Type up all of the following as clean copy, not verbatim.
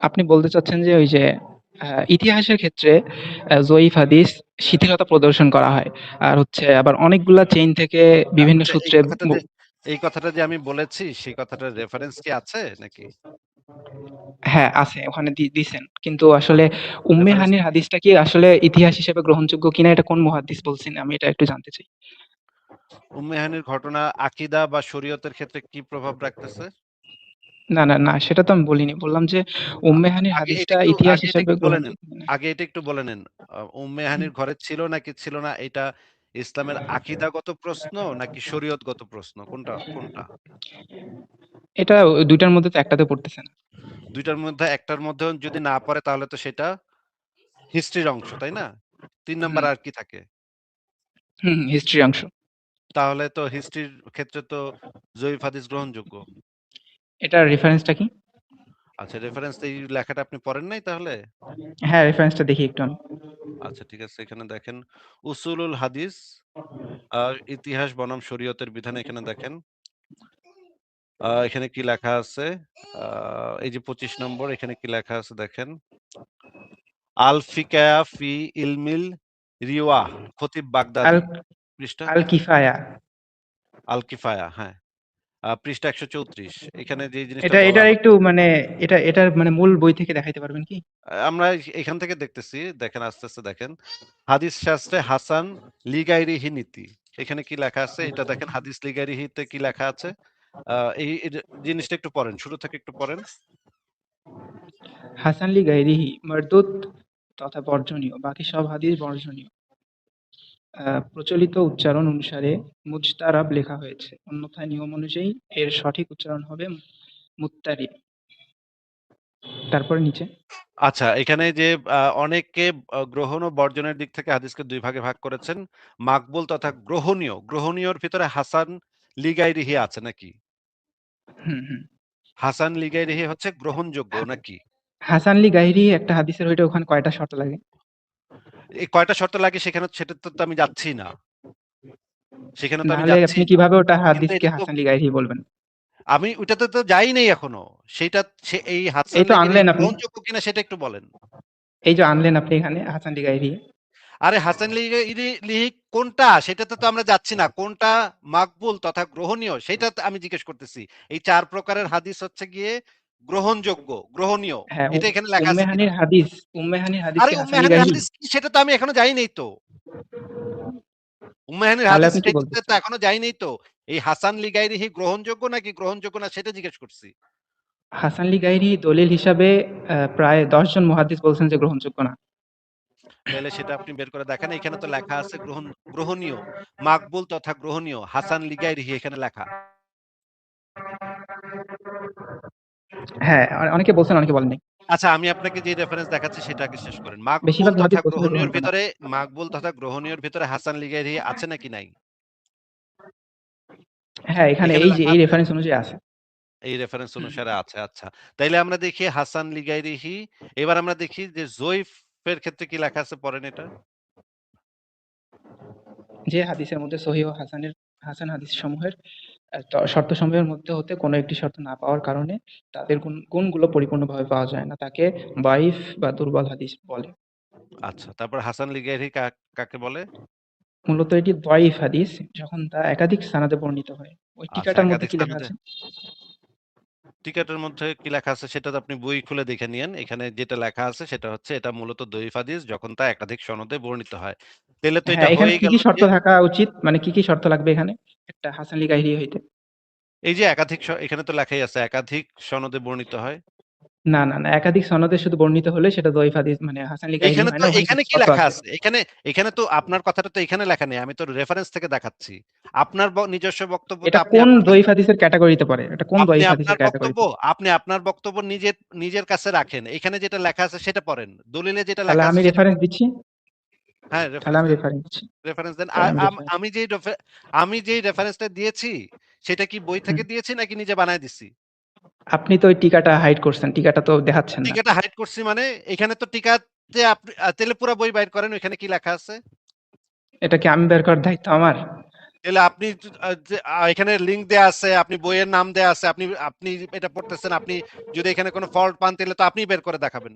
আপনি বলতে চাচ্ছেন যে ওই যে ইতিহাসের ক্ষেত্রে জয়ীফ হাদিস শিথিলতা প্রদর্শন করা হয়। আর হচ্ছে আবার অনেকগুলা চেইন থেকে বিভিন্ন আচ্ছা, সূত্রে এই কথাটা যে আমি বলেছি সেই কথাটার রেফারেন্স কি আছে নাকি? হ্যাঁ, আছে ওখানে দিছেন। কিন্তু আসলে উম্মে রেফারেন্স হানির হাদিসটা কি আসলে ইতিহাস হিসেবে গ্রহণযোগ্য কিনা এটা কোন মুহাদ্দিস বলছেন? আমি এটা একটু জানতে চাই। উম্মে হানির ঘটনা আকীদা বা শরীয়তের ক্ষেত্রে কি প্রভাব রাখতেছে? না, সেটা তো আমি বলিনি। বললাম যে উম্মে হানির হাদিসটা ইতিহাস হিসেবে বলে নেন। গ্রহণযোগ্য কিনা। আগে এটা একটু বলে নেন। উম্মে হুম, হানির ঘরে ছিল নাকি ছিল না এটা ইসলামের আকীদাগত প্রশ্ন নাকি শরীয়তগত প্রশ্ন? কোনটা? এটা ২ টার মধ্যে তো একটাতে পড়তেছে না। ২ টার মধ্যে একটার মধ্যেও যদি না পড়ে তাহলে তো সেটা হিস্ট্রির অংশ, তাই না? ৩ নাম্বার হুম, আর কি থাকে? হিস্ট্রির অংশ। তাহলে তো হিস্ট্রির ক্ষেত্রে তো জয়ীফ হাদিস গ্রহণযোগ্য। এটার রেফারেন্সটা কি? আচ্ছা, রেফারেন্স এই লেখাটা আপনি পড়েন নাই তাহলে? হ্যাঁ, রেফারেন্সটা দেখি একটু আমি। আচ্ছা, ঠিক আছে। এখানে দেখেন উসুলুল হাদিস আ ইতিহাস বনাম শরীয়তের বিধানে এখানে দেখেন। এখানে কি লেখা আছে? আ এই যে ২৫ নম্বর এখানে কি লেখা আছে দেখেন। আল ফিকায়া ফি ইলমিল রিওয়াহ খতিব আল বাগদাদি। পৃষ্ঠা আল কিফায়া। আল কিফায়া, হ্যাঁ। পৃষ্ঠা ১৩৪। এখানে যে জিনিসটা এটা বলা এটার একটু হচ্ছে মানে এটার মানে মূল বই থেকে দেখাইতে পারবেন কি? আমরা এখান থেকে দেখতেছি। দেখেন আস্তে দেখেন। হাদিস শাস্ত্রে হাসান লিগাইরিহি নীতি। এখানে কি লেখা আছে? এটা দেখেন হাদিস লিগাইরিহিতে কি লেখা আছে? এই জিনিসটা একটু পড়েন। শুরু থেকে একটু পড়েন। হাসান লি গায়রিহি মারদুদ তথা বর্জনীয়। বাকি সব হাদিস বর্জনীয়। প্রচলিত উচ্চারণ অনুসারে মুজতারাব লেখা হয়েছে। অন্যথায় নিয়ম অনুযায়ী এর সঠিক উচ্চারণ হবে মুত্তারি। তারপরে নিচে আচ্ছা, এখানে যে অনেকে গ্রহণ ও বর্জনের দিক থেকে হাদিসকে ২ ভাগে ভাগ করেছেন। মাকবুল তথা গ্রহণীয়। গ্রহণীয়র ভিতরে হাসান লিগাইরিহি আছে নাকি? হুম। হাসান লিগাইরিহি হচ্ছে গ্রহণযোগ্য নাকি? হাসান লি গায়রিহি একটা হাদিসের হইতে ওখানে কয়টা শর্ত লাগে? এই কয়টা শর্ত লাগে সেটাতে তো আমি যাচ্ছি না। সেখানে তো আমি নাহলে আপনি যাচ্ছিই না। কিভাবে ওটা কিন্তু হাদিসকে এটা তো হাসান লি গায়রিহি বলবেন? আমি ওইটাতে তো যাই নাই এখনো। এই হাসান এই তো লীগের আনলেন আপনি। গ্রহণযোগ্য কিনা সেটা একটু বলেন। এই যে আনলেন আপনি এখানে হাসান লি গায়রিহি। আরে হাসান লিগ কোনটা? সেটাতে তো আমরা যাচ্ছি না। কোনটা মাকবুল তথা গ্রহণীয় সেটা তো আমি জিজ্ঞেস করতেছি। এই ৪ প্রকারের হাদিস হচ্ছে গিয়ে গ্রহণযোগ্য, গ্রহণীয়। হ্যাঁ, এটা এখানে লেখা উম্মে আছে কিনা? হানির হাদিস, উম্মে হানির হাদিস আরে কি হাসান লি উম্মেহানের গায়রিহি? হাদিস কি সেটা তো আমি এখনো যাই নাই তো। উম্মেহানের তাহলে হাদিস আপনি কি বলতে স্টেজে তো চান? এখনো যাই নাই তো। এই হাসান লিগাইরিহি গ্রহণযোগ্য নাকি গ্রহণযোগ্য না সেটা জিজ্ঞেস করছি। হাসান লি গায়রিহি দলিল হিসাবে প্রায় ১০ জন মুহাদ্দিস বলছেন যে গ্রহণযোগ্য না। তাইলে সেটা আপনি বের করে দেখেন। এখানে তো লেখা আছে গ্রহণীয়, মাকবুল তথা গ্রহণীয়, হাসান লিগাইরিহি এখানে লেখা। হ্যাঁ, অনেকে বলছেন, অনেকে বলেন নাই। আচ্ছা, আমি আপনাকে যে রেফারেন্স দেখাচ্ছি সেটা আগে শেষ করেন। বেশিরভাগ মুহাদ্দিস বলছেন যে গ্রহণযোগ্য না। মাকবুল তথা গ্রহণীয়র ভিতরে হাসান লিগাইরিহি আছে নাকি নাই? হ্যাঁ, এখানে এখানে এই যে লেখা এই আছে। রেফারেন্স অনুযায়ী আছে। এই রেফারেন্স হুম। অনুসারে আছে। আচ্ছা। তাইলে আমরা দেখি হাসান লিগাইরিহি। এবার আমরা দেখি যে জয়ীফের ক্ষেত্রে কি লেখা আছে পড়েন এটা। যে হাদিসের মধ্যে সহিহ ও হাসান হাদিস সমূহের শর্তসমূহের মধ্যে হতে কোনো একটি শর্ত না পাওয়ার কারণে তাদের গুণগুলো পরিপূর্ণভাবে পাওয়া যায় না। তাকে দাঈফ বা দুর্বল হাদিস বলে। আচ্ছা, তারপর হাসান লিগাইরিহি কাকে বলে? মূলত এটি দাঈফ হাদিস যখন তা একাধিক সানাদে বর্ণিত হয়। ওই আচ্ছা, টিকাটার মধ্যে একাধিক কি লেখা স্থানে আছে? টিকেটের মধ্যে কি লেখা আছে সেটা তো আপনি বই খুলে দেখে নিয়েন। এখানে যেটা লেখা আছে সেটা হচ্ছে এটা মূলত দঈফ হাদিস যখন তা একাধিক সনদে বর্ণিত হয়। তাইলে তো এটা হ্যাঁ, এখানে হয়েই কি, গেল কি শর্ত যে থাকা উচিত? মানে কি, কি শর্ত লাগবে এখানে? একটা হাসান লি গায়রিহি হইতে? এই যে একাধিক এখানে তো লেখাই আছে একাধিক সনদে বর্ণিত হয়। না, একাধিক সনদে শুধু বর্ণিত হলে সেটা দঈফ হাদিস মানে হাসান লি গায়রিহি হয় না। ওখানে এখানে কিছু কি শর্ত লেখা আছে। আছে? এখানে তো আপনার কথাটা তো এখানে লেখা নেই। আমি তো রেফারেন্স থেকে দেখাচ্ছি। আপনার নিজস্ব বক্তব্যটা এটা আপনি কোন আপনার কাছে দঈফ হাদিসের ক্যাটেগরিতে পড়ে? এটা কোন আপনি দঈফ আপনার হাদিসের বক্তব্য ক্যাটেগরিতে? আপনি আপনার বক্তব্য নিজের কাছে রাখেন। এখানে যেটা লেখা আছে সেটা পড়েন। দলিলে যেটা তাহলে লেখা আছে আমি সেটা রেফারেন্স পড়েন। দিচ্ছি। হ্যাঁ, তাহলে রেফারেন্স আমি দেন। রেফারেন্স দিচ্ছি। রেফারেন্স দেন। তাহলে আমি রেফারেন্স আমি যেই রেফারেন্সটা দিয়েছি সেটা কি বই হুম। থেকে দিয়েছি নাকি নিজে বানায় দিছি? আপনি তো ওই টিকাটা হাইড করছেন। টিকাটা তো দেখাচ্ছেন না। টিকাটা হাইড করছি মানে এখানে তো টিকাতে আপনি তাইলে পুরা বই বাইর করেন ওইখানে কি লেখা আছে? এটা কি আমি বের করার দায়িত্ব আমার? তাহলে আপনি এখানে লিংক দেয়া আছে, আপনি বইয়ের নাম দেয়া আছে, আপনি আপনি এটা পড়তেছেন, আপনি যদি এখানে কোনো ফল্ট পান তাহলে তো আপনি বের করে দেখাবেন।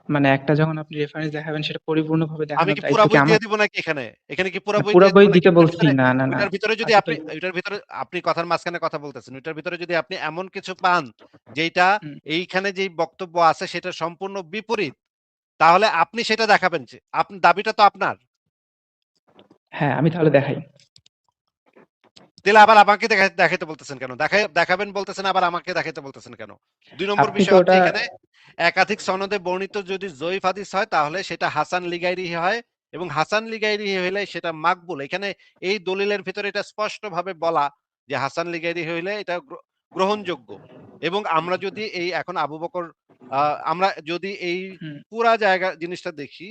মানে একটা যখন আপনি রেফারেন্স দেখাবেন সেটা পরিপূর্ণভাবে আমি দেখানোর কি দায়িত্ব পুরা কি বই আমার? দিয়ে দিব নাকি এখানে? এখানে কি পুরা না, বই পুরা দিয়ে দিব বই নাকি? দিতে বলছি না, না, না। ওইটার ভিতরে যদি আচ্ছা তো আপনি ওইটার ভিতরে আপনি কথার মাঝখানে কথা বলতেছেন। ওইটার ভিতরে যদি আপনি এমন কিছু পান যেইটা হুম, এইখানে যেই বক্তব্য আছে সেটা সম্পূর্ণ বিপরীত, তাহলে আপনি সেটা দেখাবেন। যে দাবিটা তো আপনার। হ্যাঁ, আমি তাহলে দেখাই। তাহলে আবার আমাকে দেখাইতে বলতেছেন কেন? দেখাবেন বলতেছেন, আবার আমাকে দেখাইতে বলতেছেন কেন? ২ নম্বর আপনি তো বিষয় হচ্ছে ওটা এখানে একাধিক সনদে বর্ণিত যদি যঈফ হাদিস হয় তাহলে সেটা হাসান লিগাইরিহি হয়, এবং হাসান লিগাইরিহি হইলে সেটা মাকবুল। এখানে এই দলিলের ভিতরে এটা স্পষ্টভাবে বলা যে হাসান লিগাইরিহি হইলে এটা গ্রহণযোগ্য। এবং আমরা যদি এই এখন আবু বকর আমরা যদি এই হুম, পুরা জায়গা জিনিসটা দেখি,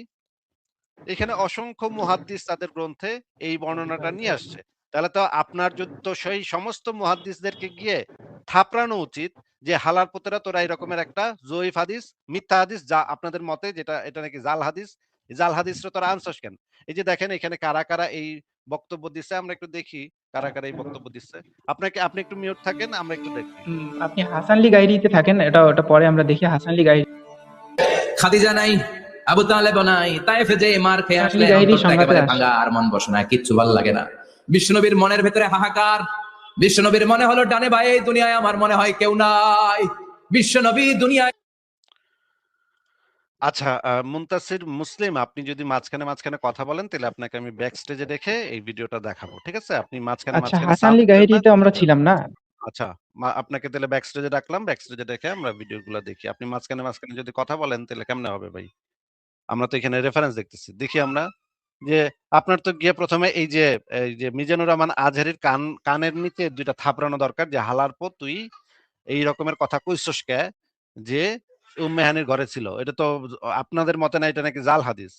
এখানে অসংখ্য মুহাদ্দিস তাদের গ্রন্থে এই বর্ণনাটা নিয়ে আসছে। তাহলে তো আপনার তো সেই সমস্ত মুহাদ্দিসদেরকে গিয়ে থাপড়ানো উচিত যে হালাল পুতেরা তোরা এরকমের একটা জয়ীফ হাদিস, মিথ্যা হাদিস, যা আপনাদের মতে যেটা এটা নাকি জাল হাদিস, এই জাল হাদিসটা তোরা আনছস কেন? এই যে দেখেন এখানে কারা কারা এই বক্তব্য দিচ্ছে, আমরা একটু দেখি কারা কারা এই বক্তব্য দিচ্ছে। আপনি একটু মিউট থাকেন, আমরা একটু দেখি। আপনি হাসানলি গাইরিতে থাকেন, ওটা পরে আমরা দেখি হাসানলি গাইরি। খাদিজা নাই, আবু তালেব নাই, তাইফে যে মার খেয়ে হাসানলি আসলেন, গাইরি অন্তরটা সংঘাতে একেবারে আসে। ভাঙা, আর মন বসে না, কিচ্ছু ভাল লাগে না। বিশ্বনবীর মনের ভেতরে হাহাকার। বিশ্বনবীর মনে হলো ডানে ভাই এই দুনিয়ায় আমার মনে হয় কেউ নাই। বিশ্বনবী দুনিয়ায়। আচ্ছা, মুনতাসির মুসলিম, আপনি যদি মাঝখানে কথা বলেন তাহলে আপনাকে আমি ব্যাক স্টেজে রেখে এই ভিডিওটা দেখাবো। ঠিক আছে? আপনি আচ্ছা, মাঝখানে চাপ হাসানলি দিবেন না। গাইরিতে আমরা ছিলাম না। আচ্ছা, আপনাকে তাহলে ব্যাক স্টেজে ডাকলাম। ব্যাক স্টেজে রেখে আমরা ভিডিওগুলা দেখি। আপনি মাঝখানে যদি কথা বলেন তাহলে কেমনে হবে ভাই? আমরা তো এখানে রেফারেন্স দেখতেছি। দেখি আমরা যে আপনার তো গিয়ে ১ম এ এই যে মিজানুর রহমান আজহারীর কানের নিচে ২ টা থাপড়ানো দরকার যে, "হালার পর তুই এই রকমের কথা কইছস কে? যে উম্মে হানির ঘরে ছিল। এটা তো আপনাদের মতে না, এটা নাকি জাল হাদিস।"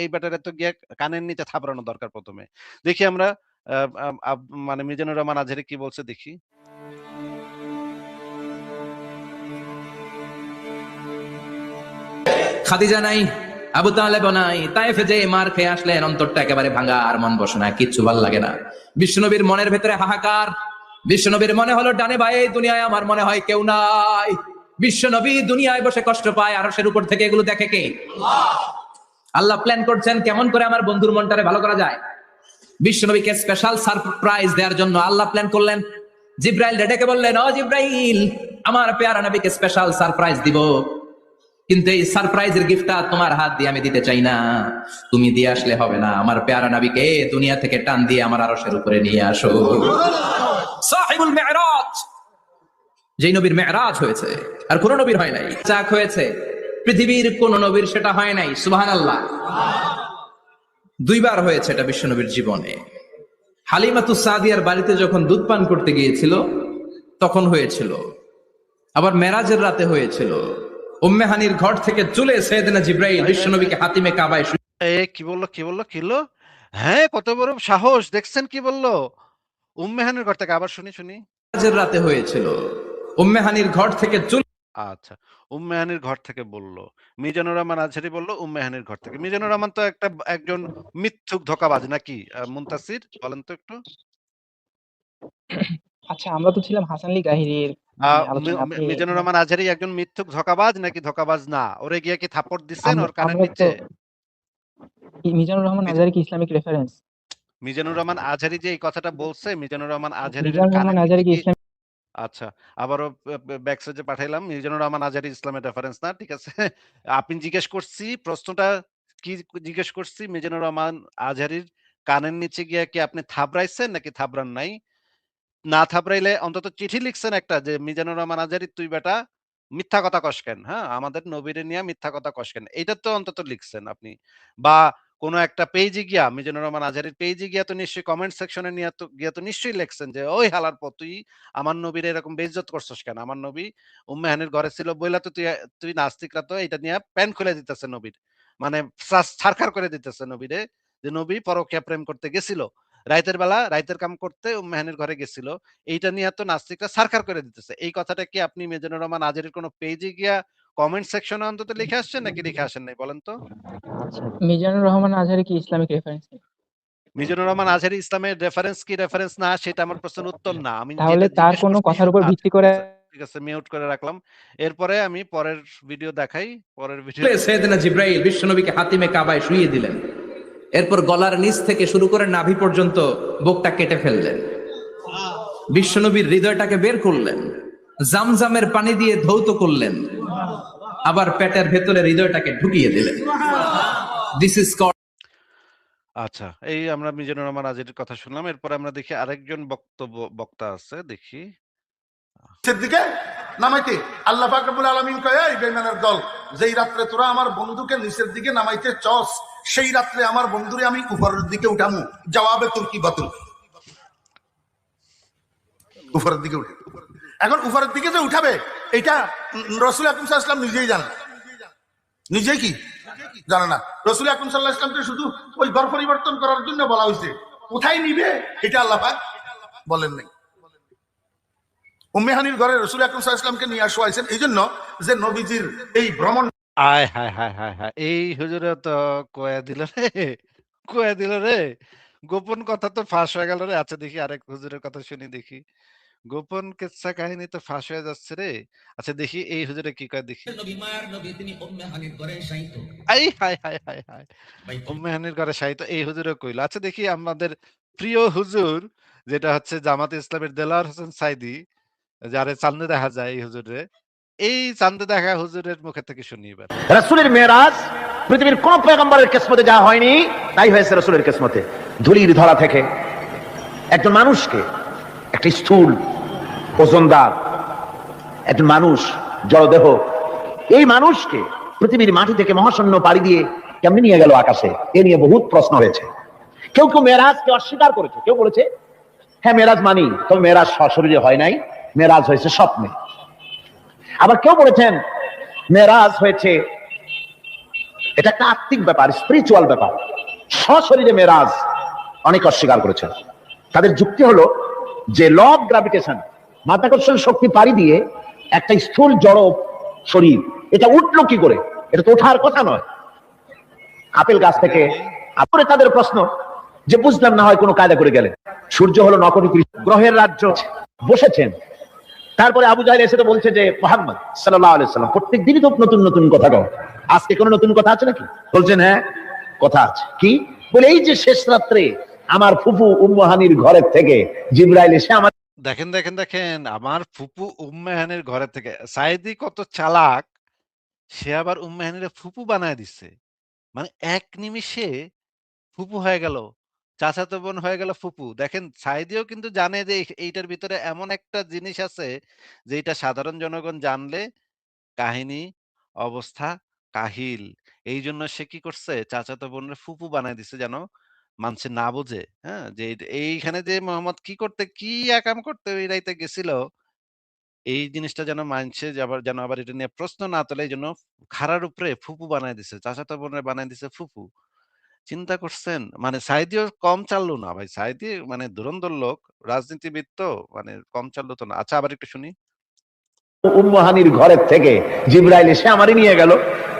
এই ব্যাটারে তো গিয়ে কানের নিচে থাপড়ানো দরকার ১ম এ। দেখি আমরা আ আ আব মানে মিজানুর রহমান আজহারী কি বলছে দেখি। খাদিজা নাই, আবু তালেব নাই, তাইফে যে মার খেয়ে আসলেন, অন্তরটা একেবারে ভাঙা, আর মন বসে না, কিচ্ছু ভাল লাগে না। বিশ্বনবীর মনের ভেতরে হাহাকার। বিশ্বনবীর মনে হলো ডানে ভাই এই দুনিয়ায় আমার মনে হয় কেউ নাই। বিশ্বনবী দুনিয়ায় বসে কষ্ট পায়, আরশের উপর থেকে এগুলো দেখে কে? আল্লাহ প্ল্যান করছেন কেমন করে আমার বন্ধুর মনটারে ভালো করা যায়। বিশ্বনবীকে স্পেশাল সারপ্রাইজ দেওয়ার জন্য আল্লাহ প্ল্যান করলেন। জিব্রাইল ডেকে বললেন, ও জিব্রাইল, আমার পেয়ারা নবীকে স্পেশাল সারপ্রাইজ দিব, কিন্তু এই সারপ্রাইজের গিফটটা তোমার হাত দিয়ে আমি দিতে চাই না। তুমি দিয়ে আসলে হবে না, আমার পেয়ারা নবীকে দুনিয়া থেকে টান দিয়ে আমার আরশের উপরে নিয়ে আসো। সাহিবুল মেরাজ, যেই নবীর মেরাজ হয়েছে আর কোন নবীর হয় নাই। চাক হয়েছে পৃথিবীর কোন নবীর সেটা হয় নাই। সুবহানাল্লাহ। দুইবার হয়েছে এটা বিশ্বনবীর জীবনে। হালিমাতুস সাদিয়ার বাড়িতে যখন দুধ পান করতে গিয়েছিল তখন হয়েছিল, আবার মেরাজের রাতে হয়েছিল। উম্মে হানির ঘর থেকে চলে সাইয়েদনা জিব্রাইল এই, এই, এই, বিশ্বনবীকে হাতিমে কাবায় কি বলল? কি বলল? হ্যাঁ, কত বড় সাহস! দেখছেন কি বলল? উম্মে হানির ঘর থেকে, আবার শুনি। মেরাজের রাতে হয়েছিল। উম্মে হানির ঘর থেকে চলে। আচ্ছা, উম্মে হানির ঘর থেকে বলল। মিজানুর রহমান আজহারী বলল উম্মে হানির ঘর থেকে। মিজানুর রহমান তো একজন মিথ্যুক ধোঁকাবাজ নাকি? মুনতাসির বলেন তো একটু। আচ্ছা, আমরা তো ছিলাম হাসানলি গাহিরির আ মি আলোচনায়। মি আপনি মিজানুর এখানে রহমান আজহারী একজন মিথ্যুক ধোঁকাবাজ নাকি ধোঁকাবাজ না? ওরে গিয়ে কি থাপ্পড় দিছেন ওর কানের আমরা তো নিচে? মিজানুর রহমান মিজ আজহারি কি ইসলামিক রেফারেন্স? মিজানুর রহমান আজহারী যে এই কথাটা বলছে, মিজানুর রহমান আজহারীর মিজানুর রহমান কানের নিচে আজহারি কি কি? ইসলাম? আচ্ছা, আবারও ব্যাকস্টেজে পাঠাইলাম। মিজানুর রহমান আজহারী ইসলামের রেফারেন্স না। ঠিক আছে? আপনি জিজ্ঞেস করছি, প্রশ্নটা কি জিজ্ঞেস করছি? মিজানুর রহমান আজহারীর কানের নিচে গিয়ে কি আপনি থাবড়াইছেন নাকি থাবড়ান নাই? না থাবড়াইলে অন্তত চিঠি লিখছেন একটা যে, "মিজানুর রহমান আজহারী, তুই বেটা মিথ্যা কথা কস কেন? হ্যাঁ? আমাদের নবীরে নিয়া মিথ্যা কথা কস কেন?" এইটা তো অন্তত লিখছেন আপনি। বা কোন একটা পেইজে গিয়া, মিজানুর রহমান আজহারীর পেইজে গিয়া তো নিশ্চয়ই কমেন্ট সেকশনে গিয়া তো নিশ্চয়ই লিখছেন যে, "ওই হালার পর তুই আমার নবীরে এরকম বেইজ্জত করছস কেন? আমার নবী উম্মে হানির ঘরে ছিল বইলা তো তুই নাস্তিকরা তো এটা নিয়া প্যান্ট খুলে দিতেছে নবীর। মানে ছারখার করে দিতেছে নবীরে, যে নবী পরকীয়া প্রেম করতে গেছিল। রাইতের বেলা রাইতের কাম করতে উম্মে হানির ঘরে গেছিল।" এইটা নিয়ে তো নাস্তিকরা ছারখার করে দিতেছে। এই কথাটা কি আপনি মিজানুর রহমান আজহারীর কোন পেইজে গিয়া কমেন্ট সেকশনে অন্তত লিখে আসছেন নাকি লিখে আসেন নাই বলেন তো? মিজানুর রহমান আজহারি কি ইসলামিক রেফারেন্স? মিজানুর রহমান আজহারী ইসলামের রেফারেন্স কি রেফারেন্স না সেটা আমার প্রশ্নের উত্তর না। আমি তাহলে যেটা তার জিজ্ঞেস কোনো করছি কথার উপর ভিত্তি করে আচ্ছা, ঠিক আছে মিউট করে রাখলাম। এরপরে আমি পরের ভিডিও দেখাই। পরের ভিডিও সৈয়দনা জিব্রাইল বিশ্বনবীকে হাতিমে কাবায় শুইয়ে দিলেন। এরপর গলার নিচ থেকে শুরু করে নাভি পর্যন্ত বুকটা কেটে ফেললেন, বিশ্বনবীর হৃদয়টাকে বের করলেন, জামজামের পানি দিয়ে ধৌত করলেন, আবার পেটের ভেতরে হৃদয়টাকে ঢুকিয়ে দিলেন। দিস ইজ আচ্ছা, এই আমরা মিজানুর রহমান আজহারীর কথা শুনলাম। এরপরে আমরা দেখি আরেকজন বক্তা আছে, দেখি। নিচের দিকে নামাইতে আল্লাহ পাক রব্বুল আলামিন কয়, এই বেঈমানের দল, যেই রাত্রে তোরা আমার বন্ধুকে নিচের দিকে নামাইতে চস, সেই রাত্রে আমার বন্ধুরে আমি উপরের দিকে উঠামু। জবাবে তোর কি বাতুল? উপরের দিকে উঠে। এখন উপরের দিকে যে উঠাবে এটা রাসূল আকরাম সাল্লাল্লাহু আলাইহি ওয়াসাল্লাম নিজেই জানেন। নিজে কি জানে না। রাসূল আকরাম সাল্লাল্লাহু আলাইহি ওয়াসাল্লামকে শুধু ওই ঘর পরিবর্তন করার জন্য বলা হয়েছে, কোথায় নিবে এটা আল্লাহ পাক বলেন নাই। উম্মে হানির ঘরে রাসূল আকরাম সাল্লাল্লাহু আলাইহি ওয়াসাল্লামকে নিয়ে আসা হয়েছে এই জন্য যে নবীজির এই ভ্রমণ আয় হায় হায় হায় হায়, এই হুজুরে তো কয়ে দিল রে, কয়ে দিল রে, গোপন কথা তো ফাঁস হয়ে গেল রে। আচ্ছা দেখি আরেক হুজুরের কথা শুনি, দেখি। গোপন কিচ্ছা কাহিনী তো ফাঁস হয়ে যাচ্ছে রে। আচ্ছা দেখি এই হুজুরে কি কয়, দেখি। নবী মায়ের নবী তিনি উম্মে হানির ঘরে শায়িত। আই হায় হায় হায় হায়, উম্মে হানির ঘরে শায়িত, এই হুজুরে কইলো। আচ্ছা দেখি আমাদের প্রিয় হুজুর, যেটা হচ্ছে জামাতে ইসলামের দেলোয়ার হোসেন সাইদী, যারে চান্দে দেখা যায়, এই হুজুরে, এই চান্দে দেখা হুজুরের মুখে থেকে শুনি এবার। রাসূলের মেরাজ পৃথিবীর কোন পয়গম্বরের কিসমতে যা হয়নি তাই হয়েছে রাসূলের কিসমতে। ধুলির ধরা থেকে একজন মানুষকে, একটা স্থূল ওজনদার একজন মানুষ, জড়দেহ, এই মানুষকে পৃথিবীর মাটি থেকে মহাশূন্য পাড়ি দিয়ে কেমনি নিয়ে গেল আকাশে, এ নিয়ে বহুত প্রশ্ন হয়েছে। কেউ কেউ মেরাজকে অস্বীকার করেছে, কেউ বলেছে হ্যাঁ মেরাজ মানি, তবে মেরাজ সশরীরে হয় নাই, মেরাজ হয়েছে স্বপ্নে। আবার কেউ বলেছেন মেরাজ হয়েছে এটা একটা আত্মিক ব্যাপার, স্পিরিচুয়াল ব্যাপার, সশরীরে মেরাজ অনেক অস্বীকার করেছেন। তাদের যুক্তি হলো যে ল অফ গ্রাভিটেশন, মাধ্যাকর্ষণ শক্তি পাড়ি দিয়ে একটা স্থূল জড় শরীর এটা উঠলো কি করে, এটা তো ওঠার কথা নয় আপেল গাছ থেকে। আপরে তাদের প্রশ্ন যে বুঝলাম না হয় কোনো কায়দা করে গেলেন, সূর্য হলো নকটি গ্রহের রাজ্য, বসেছেন। তারপরে আবু জাহেল এসে তো বলছে যে মুহাম্মদ সাল্লাল্লাহু আলাইহি সাল্লাম প্রত্যেক দিনই তো নতুন নতুন কথা কও, আজকে কোনো নতুন কথা আছে নাকি? বলছেন হ্যাঁ কথা আছে। কি বলে? এই যে শেষ রাত্রে আমার ফুফু উম্মে হানির ঘরের থেকে জিবরাইল এসে আমার দেখেন দেখেন দেখেন, আমার ফুপু উম্মে হানির ঘরে থেকে। সাইদি কত চালাক, সে আবার উম্মে হানিরে ফুপু বানায় দিচ্ছে। মানে এক নিমিষে ফুপু হয়ে গেল, চাচাতো বোন হয়ে গেল ফুপু। দেখেন সাইদিও কিন্তু জানে যে এইটার ভিতরে এমন একটা জিনিস আছে যেটা সাধারণ জনগণ জানলে কাহিনী অবস্থা কাহিল। এই জন্য সে কি করছে, চাচাতো বোনের ফুপু বানায় দিছে যেন মানুষে না বোঝে। হ্যাঁ, যে এইখানে যে মোহাম্মদ কি করতে, কি একাম করতে ওই রাইতে গেছিল, এই জিনিসটা যেন মানছে যে আবার যেন আবার এটা নিয়ে প্রশ্ন না তোলে, এই জন্য খাড়ার উপরে ফুপু বানায় দিছে, চাচাতো বোনের বানায় দিছে ফুপু। চিন্তা করছেন? মানে সাঈদীও কম চাললো না ভাই। সাঈদী মানে ধুরন্ধর লোক, রাজনীতিবিদ তো, মানে কম চাললো তো না। আচ্ছা আবার একটু শুনি। উম্মে হানির ঘরের থেকে জিবরাইল এসে আমারই নিয়ে গেল,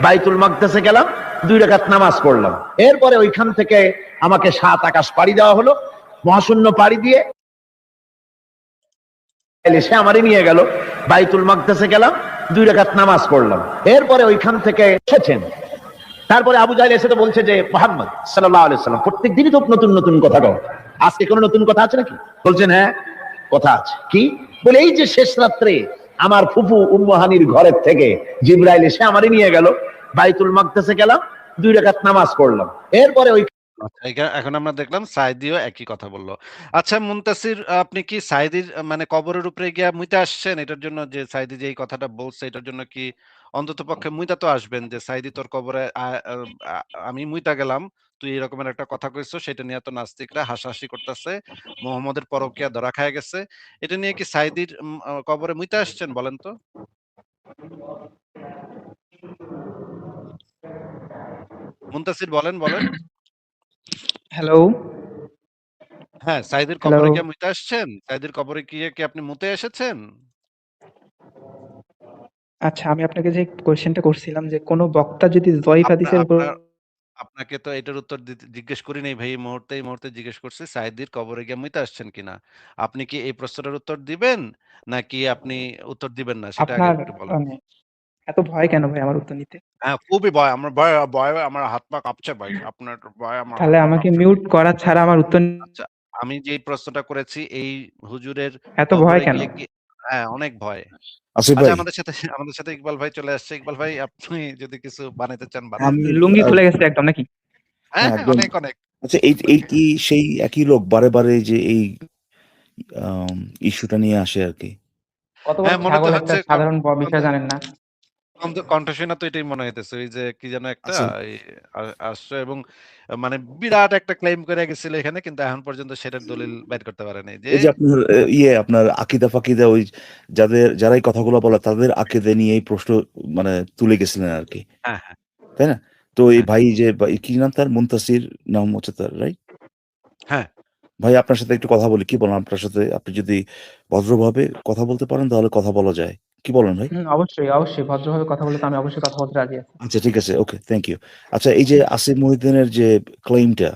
বাইতুল মাকদাসে গেলাম, 2 রাকাত নামাজ পড়লাম। এরপরে ওইখান থেকে আমাকে 7 আকাশ পাড়ি দেওয়া হলো, মহাশূন্য পাড়ি দিয়ে এসে আমারই নিয়ে গেল, বাইতুল মাকদাসে গেলাম, 2 রাকাত নামাজ পড়লাম। এরপরে ওইখান থেকে এসেছেন। তারপরে আবু জাহেল এসে তো বলছে যে মুহাম্মদ সাল্লাল্লাহু আলাইহি সাল্লাম প্রত্যেক দিনই তো নতুন নতুন কথা কও, আজকে কোনো নতুন কথা আছে নাকি? বলছেন হ্যাঁ কথা আছে। কি বলে? এই যে শেষ রাত্রে আমার ফুফু উম্মে হানির ঘরের থেকে জিবরাইল এসে আমারই নিয়ে গেল, বাইতুল মাকদাসে গেলাম, 2 রাকাত নামাজ পড়লাম। এরপরে ওই আচ্ছা, এখন আমরা দেখলাম সাঈদীও একই কথা বলল। আচ্ছা মুনতাসির, আপনি কি সাঈদীর মানে কবরের উপরে গিয়া মুইতে আসছেন? এটার জন্য যে সাঈদী যে এই কথাটা বলছে, এটার জন্য কি অন্ততপক্ষে মুইতা তো আসবেন যে সাঈদী তোর কবরে আমি মুইতা গেলাম, তুই এরকমের একটা কথা কইছো, সেটা নিয়ে তো নাস্তিকরা হাসাহাসি করতেছে, মুহাম্মদের পরকীয়া ধরা খায় গেছে। এটা নিয়ে কি সাঈদীর কবরে মুইতে আসছেন বলেন তো? মুনতাসির বলেন, বলেন। হ্যালো, হ্যাঁ, সাঈদীর হ্যালো। কবরে গিয়ে মুইতে আসছেন? সাঈদীর কবরে গিয়ে কি আপনি মুতে এসেছেন? আচ্ছা, আমি আপনাকে যে কোয়েশ্চেনটা করছিলাম যে কোন বক্তা যদি জয়ীফ আপনার হাদিসের উপর আপনার আপনাকে তো এটার উত্তর জিজ্ঞেস করি নাই ভাই, এই মুহূর্তে জিজ্ঞেস করছি সাঈদীর কবরে গিয়ে মুইতে আসছেন কিনা। আপনি কি এই প্রশ্নটার উত্তর দিবেন নাকি আপনি উত্তর দিবেন না সেটা আগে আপনার একটু বলেন। মানে এত ভয় কেন ভাই আমার উত্তর নিতে? হ্যাঁ, খুবই ভয়। আমার ভয়ে আমার হাত পা কাঁপছে ভাই। আপনার ভয়ে আমার হাত তাহলে পা আমাকে কাঁপছে ভাই। মিউট করা ছাড়া আমার উত্তর আচ্ছা, আমি যেই প্রশ্নটা করেছি এই হুজুরের এত ভয় কবরে কেন? গিয়ে কি হ্যাঁ, অনেক ভয়। আসিফ আচ্ছা ভাই, আমাদের সাথে ইকবাল ভাই চলে আসছে। ইকবাল ভাই আপনি যদি কিছু বানাইতে চান বানান। আমি লুঙ্গি আহ, খুলে গেছে একদম নাকি? হ্যাঁ, হ্যাঁ, একদম। অনেক, অনেক। আচ্ছা, এই কি সেই একই লোক বারে বারে যে এই ইস্যুটা নিয়ে আসে আর কি? কত বড় হ্যাঁ, মনে তো ছাগল, একটা হচ্ছে সাধারণ বিষয় জানেন না? কণ্ঠ শুনে তো এটাই মনে হইতেছে। ওই যে কি যেন একটা আচ্ছা, এই আসছে এবং মানে বিরাট একটা ক্লেইম করে গেছিল এখানে, কিন্তু এখন পর্যন্ত সেটার দলিল বের করতে পারে নাই। যে এই যে আপনার আপনার আকিদা ফাকিদা ওই যারাই কথাগুলো বলে তাদের আকিদা নিয়ে এই প্রশ্ন মানে তুলে গেছিলেন আর কি, হ্যাঁ, হ্যাঁ, তাই না? তো এই হ্যাঁ, ভাই যে কি নাম তার, মুনতাসির নাম হচ্ছে তার, রাইট? হ্যাঁ। ভাই আপনার সাথে একটু কথা বলি, কি বলেন? আপনার সাথে আপনি যদি ভদ্রভাবে কথা বলতে পারেন তাহলে কথা বলা যায়, কি বলেন ভাই? অবশ্যই, অবশ্যই ভদ্রভাবে কথা বলে তো আমি অবশ্যই কথা বলতে রাজি আছি। আচ্ছা, ঠিক আছে, ওকে, থ্যাংক ইউ। আচ্ছা, এই যে আসিফ মহিউদ্দিনের যে ক্লেইমটা,